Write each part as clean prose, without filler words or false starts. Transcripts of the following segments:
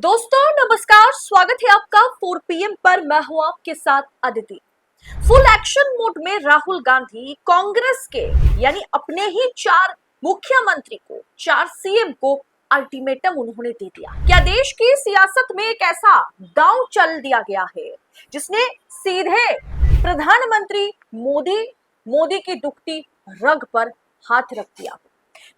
दोस्तों नमस्कार, स्वागत है आपका 4 PM पर। मैं हूं आपके साथ अदिति। फुल एक्शन मोड में राहुल गांधी कांग्रेस के यानी अपने ही 4 मुख्यमंत्री को, 4 सीएम को अल्टीमेटम उन्होंने दे दिया। क्या देश की सियासत में एक ऐसा दांव चल दिया गया है जिसने सीधे प्रधानमंत्री मोदी की दुखती रग पर हाथ रख दिया?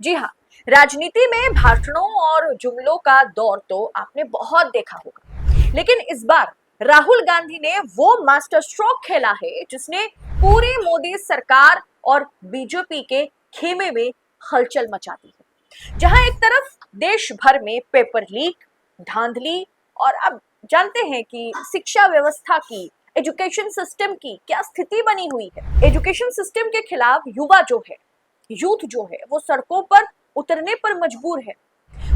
जी हाँ, राजनीति में भाषणों और जुमलों का दौर तो आपने बहुत देखा होगा, लेकिन इस बार राहुल गांधी ने वो मास्टर स्ट्रोक खेला है जिसने पूरी मोदी सरकार और बीजेपी के खेमे में हलचल मचा दी है। जहां एक तरफ देश भर में पेपर लीक, धांधली और अब जानते हैं कि शिक्षा व्यवस्था की, एजुकेशन सिस्टम की क्या स्थिति बनी हुई है। एजुकेशन सिस्टम के खिलाफ यूथ जो है वो सड़कों पर उतरने पर मजबूर है।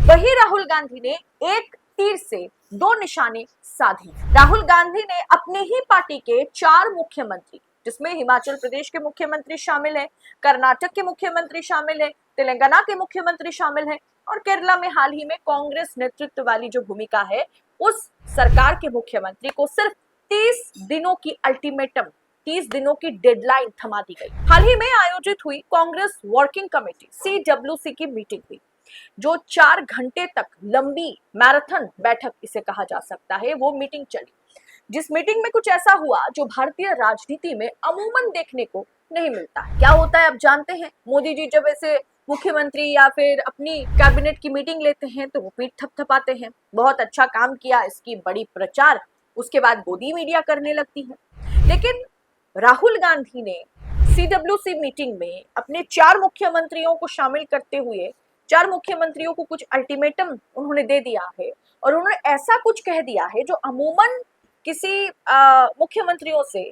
वही राहुल गांधी ने एक तीर से 2 निशाने साधे। राहुल गांधी ने अपने ही पार्टी के 4 मुख्यमंत्री, जिसमें हिमाचल प्रदेश के मुख्यमंत्री शामिल है, कर्नाटक के मुख्यमंत्री शामिल है, तेलंगाना के मुख्यमंत्री शामिल है और केरला में हाल ही में कांग्रेस नेतृत्व वाली जो भूमिका है उस सरकार के मुख्यमंत्री को सिर्फ 30 दिनों की अल्टीमेटम, 30 दिनों की डेडलाइन थमा दी गई। हाल ही में आयोजित हुई कांग्रेस वर्किंग कमेटी CWC की मीटिंग हुई, जो 4 घंटे तक लंबी मैराथन बैठक इसे कहा जा सकता है, वो मीटिंग चली। जिस मीटिंग में कुछ ऐसा हुआ जो भारतीय राजनीति में अमूमन देखने को नहीं मिलता है। क्या होता है आप जानते हैं, मोदी जी जब ऐसे मुख्यमंत्री या फिर अपनी कैबिनेट की मीटिंग लेते हैं तो वो पीठ थपथपाते हैं, बहुत अच्छा काम किया, इसकी बड़ी प्रचार, उसके बाद गोदी मीडिया करने लगती है। लेकिन राहुल गांधी ने CWC मीटिंग में अपने 4 मुख्यमंत्रियों को शामिल करते हुए 4 मुख्यमंत्रियों को कुछ अल्टीमेटम उन्होंने दे दिया है और उन्होंने ऐसा कुछ कह दिया है जो अमूमन किसी मुख्यमंत्रियों से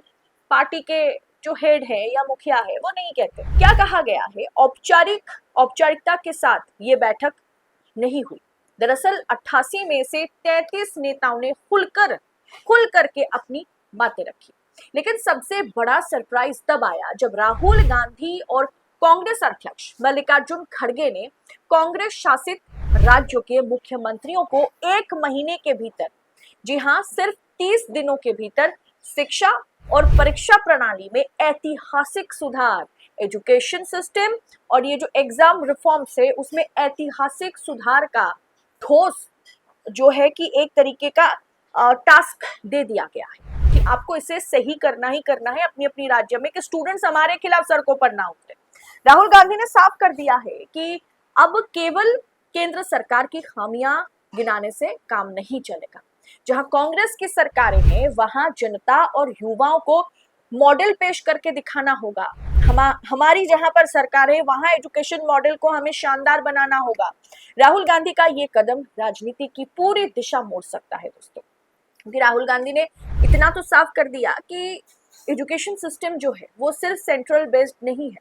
पार्टी के जो हेड है या मुखिया है वो नहीं कहते। क्या कहा गया है? औपचारिकता के साथ ये बैठक नहीं हुई। दरअसल 88 में से 33 नेताओं ने खुल करके अपनी बातें रखी। लेकिन सबसे बड़ा सरप्राइज तब आया जब राहुल गांधी और कांग्रेस अध्यक्ष मल्लिकार्जुन खड़गे ने कांग्रेस शासित राज्यों के मुख्यमंत्रियों को 1 महीने के भीतर, जी हां सिर्फ 30 दिनों के भीतर, शिक्षा और परीक्षा प्रणाली में ऐतिहासिक सुधार, एजुकेशन सिस्टम और ये जो एग्जाम रिफॉर्म्स है उसमें ऐतिहासिक सुधार का ठोस जो है कि एक तरीके का टास्क दे दिया गया है कि आपको इसे सही करना ही करना है अपनी अपनी राज्य में, कि स्टूडेंट्स हमारे खिलाफ सड़कों पर ना उतरे। राहुल गांधी ने साफ कर दिया है कि अब केवल केंद्र सरकार की खामियां गिनाने से काम नहीं चलेगा। जहां कांग्रेस की सरकारें हैं वहां जनता और युवाओं को मॉडल पेश करके दिखाना होगा। हमारी जहां पर सरकार है वहां एजुकेशन मॉडल को हमें शानदार बनाना होगा। राहुल गांधी का ये कदम राजनीति की पूरी दिशा मोड़ सकता है दोस्तों, क्योंकि राहुल गांधी ने इतना तो साफ कर दिया कि एजुकेशन सिस्टम जो है वो सिर्फ सेंट्रल बेस्ड नहीं है,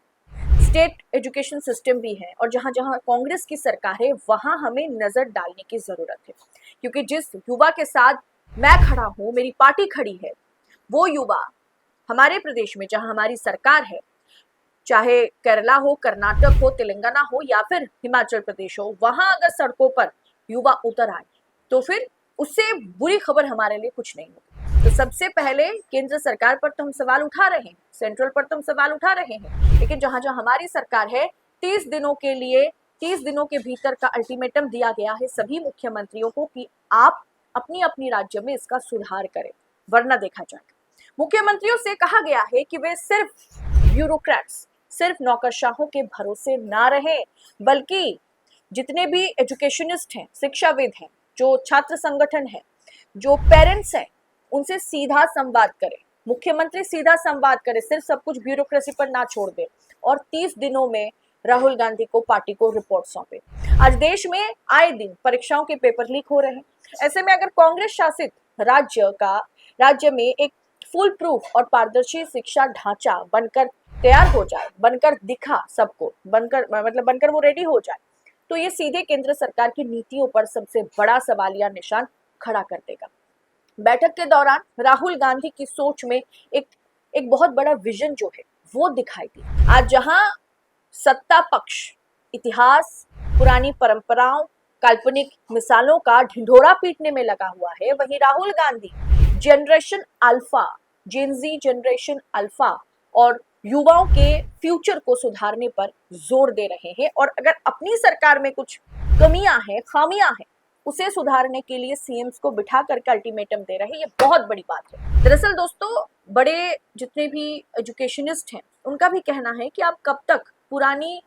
स्टेट एजुकेशन सिस्टम भी है और जहां जहां कांग्रेस की सरकार है वहां हमें नजर डालने की जरूरत है। क्योंकि जिस युवा के साथ मैं खड़ा हूं, मेरी पार्टी खड़ी है, वो युवा हमारे प्रदेश में जहां हमारी सरकार है, चाहे केरला हो, कर्नाटक हो, तेलंगाना हो या फिर हिमाचल प्रदेश हो, वहां अगर सड़कों पर युवा उतर आए तो फिर उससे बुरी खबर हमारे लिए कुछ नहीं होगी। तो सबसे पहले केंद्र सरकार पर तो हम सवाल उठा रहे हैं, सेंट्रल पर तो हम सवाल उठा रहे हैं, लेकिन जहां जहां हमारी सरकार है 30 दिनों के लिए, 30 दिनों के भीतर का अल्टीमेटम दिया गया है सभी मुख्यमंत्रियों को कि आप अपनी अपनी राज्य में इसका सुधार करें, वरना देखा जाएगा। मुख्यमंत्रियों से कहा गया है कि वे सिर्फ ब्यूरोक्रेट्स, सिर्फ नौकरशाहों के भरोसे ना रहें, बल्कि जितने भी एजुकेशनिस्ट हैं, शिक्षाविद हैं, जो छात्र संगठन है, जो पेरेंट्स हैं, उनसे सीधा संवाद करें। मुख्यमंत्री सीधा संवाद करे, सिर्फ सब कुछ ब्यूरोक्रेसी पर ना छोड़ दे और 30 दिनों में राहुल गांधी को, पार्टी को रिपोर्ट सौंपे। आज देश में आए दिन परीक्षाओं के पेपर लीक हो रहे हैं। ऐसे में अगर कांग्रेस शासित राज्य में एक फुल प्रूफ और पारदर्शी शिक्षा ढांचा बनकर तैयार हो जाए, बनकर दिखा सबको, बनकर वो रेडी हो जाए, तो ये सीधे केंद्र सरकार की नीतियों पर सबसे बड़ा सवालिया निशान खड़ा कर देगा। बैठक के दौरान राहुल गांधी की सोच में एक बहुत बड़ा विजन जो है वो दिखाई दी। आज जहां सत्ता पक्ष इतिहास, पुरानी परंपराओं, काल्पनिक मिसालों का ढिंढोरा पीटने में लगा हुआ है, वहीं Rahul Gandhi generation alpha, Gen Z generation alpha और युवाओं के फ्यूचर को सुधारने पर जोर दे रहे हैं। और अगर अपनी सरकार में कुछ कमियां हैं, खामियां हैं, उसे सुधारने के लिए सीएम्स को बिठा करके अल्टीमेटम दे रहे हैं। ये बहुत बड़ी बात है। दरअसल दोस्तों, बड़े जितने भी एजुकेशनिस्ट हैं उनका भी कहना है कि आप कब तक पुरानी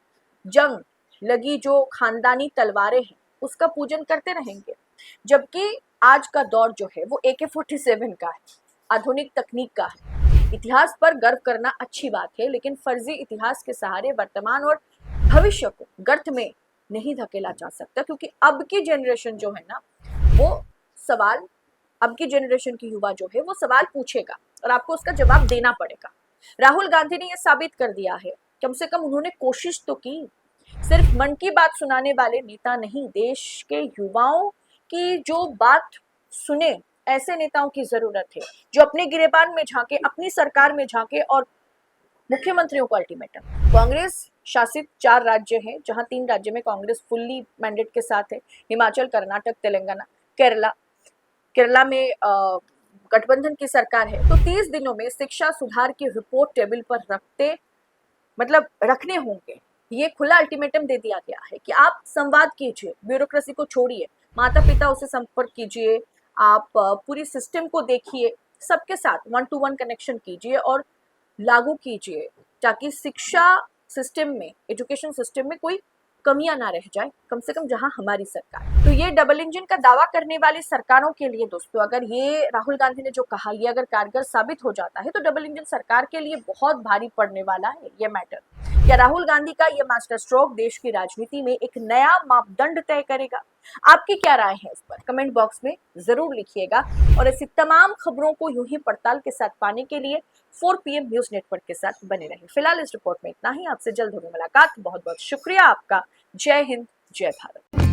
जंग लगी जो खानदानी तलवारें हैं उसका पूजन करते रहेंगे, जबकि आज का दौर जो है वो AK-47 का है, आधुनिक तकनीक का है। इतिहास पर गर्व करना अच्छी बात है, लेकिन फर्जी इतिहास के सहारे वर्तमान और भविष्य को गर्त में नहीं धकेला जा सकता, क्योंकि अब की जनरेशन जो है ना वो सवाल, अब की जनरेशन की युवा जो है वो सवाल पूछेगा और आपको उसका जवाब देना पड़ेगा। राहुल गांधी ने यह साबित कर दिया है, कम से कम उन्होंने कोशिश तो की। सिर्फ मन की बात सुनाने वाले नेता नहीं, देश के युवाओं की जो बात सुने ऐसे नेताओं की जरूरत है, जो अपने गिरेबान में झांके, अपनी सरकार में झांके और मुख्यमंत्रियों को अल्टीमेटम। कांग्रेस शासित 4 राज्य हैं, जहां 3 राज्य में कांग्रेस फुल्ली मैंडेट के साथ है, हिमाचल, कर्नाटक, तेलंगाना, केरला में गठबंधन की सरकार है। तो 30 दिनों में शिक्षा सुधार की रिपोर्ट टेबल पर रखने होंगे। ये खुला अल्टीमेटम दे दिया गया है कि आप संवाद कीजिए, ब्यूरोक्रेसी को छोड़िए, माता पिता से संपर्क कीजिए, आप पूरी सिस्टम को देखिए, सबके साथ 1 to 1 कनेक्शन कीजिए और लागू कीजिए, ताकि शिक्षा सिस्टम में, एजुकेशन सिस्टम में कोई कमियां ना रह जाए, कम से कम जहां हमारी सरकार। तो ये डबल इंजन का दावा करने वाली सरकारों के लिए दोस्तों, अगर ये राहुल गांधी ने जो कहा ये अगर कारगर साबित हो जाता है तो डबल इंजन सरकार के लिए बहुत भारी पड़ने वाला है ये मैटर। क्या राहुल गांधी का ये मास्टर स्ट्रोक देश की राजनीति में एक नया मापदंड तय करेगा? आपकी क्या राय है इस पर कमेंट बॉक्स में जरूर लिखिएगा। और ऐसी तमाम खबरों को यूं ही पड़ताल के साथ पाने के लिए 4 PM न्यूज नेटवर्क के साथ बने रहें। फिलहाल इस रिपोर्ट में इतना ही, आपसे जल्द होगी मुलाकात। बहुत बहुत शुक्रिया आपका। जय हिंद, जय भारत।